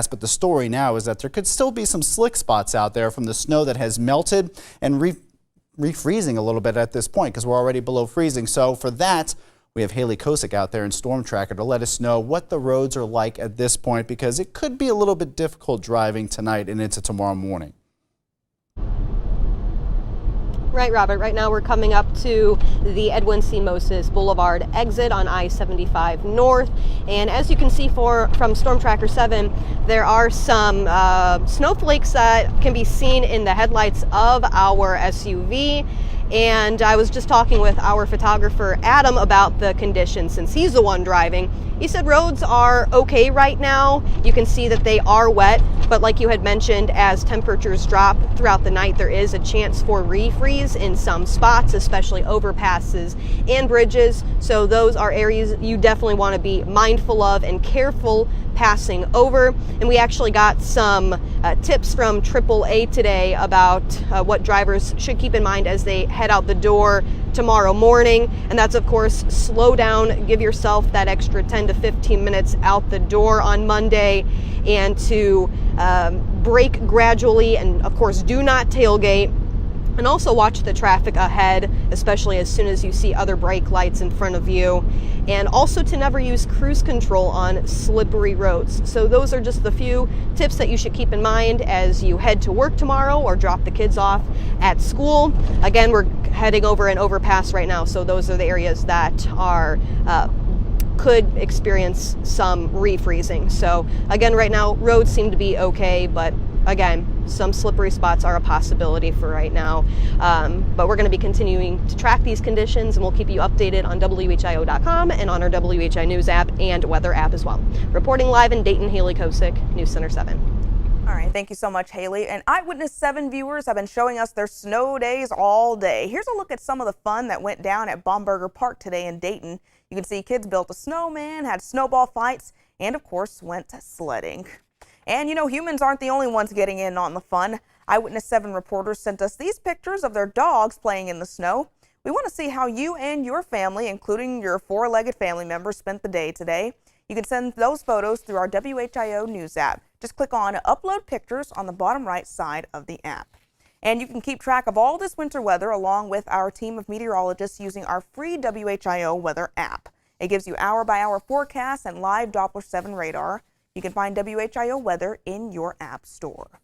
But the story now is that there could still be some slick spots out there from the snow that has melted and refreezing a little bit at this point because we're already below freezing. So for that, we have Haley Kosick out there in Storm Tracker to let us know what the roads are like at this point, because it could be a little bit difficult driving tonight and into tomorrow morning. Right, Robert. Right now we're coming up to the Edwin C. Moses Boulevard exit on I-75 North. And as you can see from Storm Tracker 7, there are some snowflakes that can be seen in the headlights of our SUV. And I was just talking with our photographer, Adam, about the conditions since he's the one driving. He said roads are okay right now. You can see that they are wet, but like you had mentioned, as temperatures drop throughout the night, there is a chance for refreeze in some spots, especially overpasses and bridges. So those are areas you definitely want to be mindful of and careful passing over. And we actually got some tips from AAA today about what drivers should keep in mind as they head out the door tomorrow morning. And that's, of course, slow down, give yourself that extra 10 to 15 minutes out the door on Monday, and to brake gradually, and of course do not tailgate. And also watch the traffic ahead, especially as soon as you see other brake lights in front of you. And also to never use cruise control on slippery roads. So those are just the few tips that you should keep in mind as you head to work tomorrow or drop the kids off at school. Again, we're heading over an overpass right now, so those are the areas that are could experience some refreezing. So again, right now roads seem to be okay, but again, some slippery spots are a possibility for right now. But we're going to be continuing to track these conditions, and we'll keep you updated on WHIO.com and on our WHI News app and weather app as well. Reporting live in Dayton, Haley Kosick, News Center 7. All right, thank you so much, Haley. And Eyewitness 7 viewers have been showing us their snow days all day. Here's a look at some of the fun that went down at Baumberger Park today in Dayton. You can see kids built a snowman, had snowball fights, and of course went sledding. And you know, humans aren't the only ones getting in on the fun. Eyewitness 7 reporters sent us these pictures of their dogs playing in the snow. We want to see how you and your family, including your four-legged family members, spent the day today. You can send those photos through our WHIO News app. Just click on Upload Pictures on the bottom right side of the app. And you can keep track of all this winter weather along with our team of meteorologists using our free WHIO weather app. It gives you hour-by-hour forecasts and live Doppler 7 radar. You can find WHIO weather in your app store.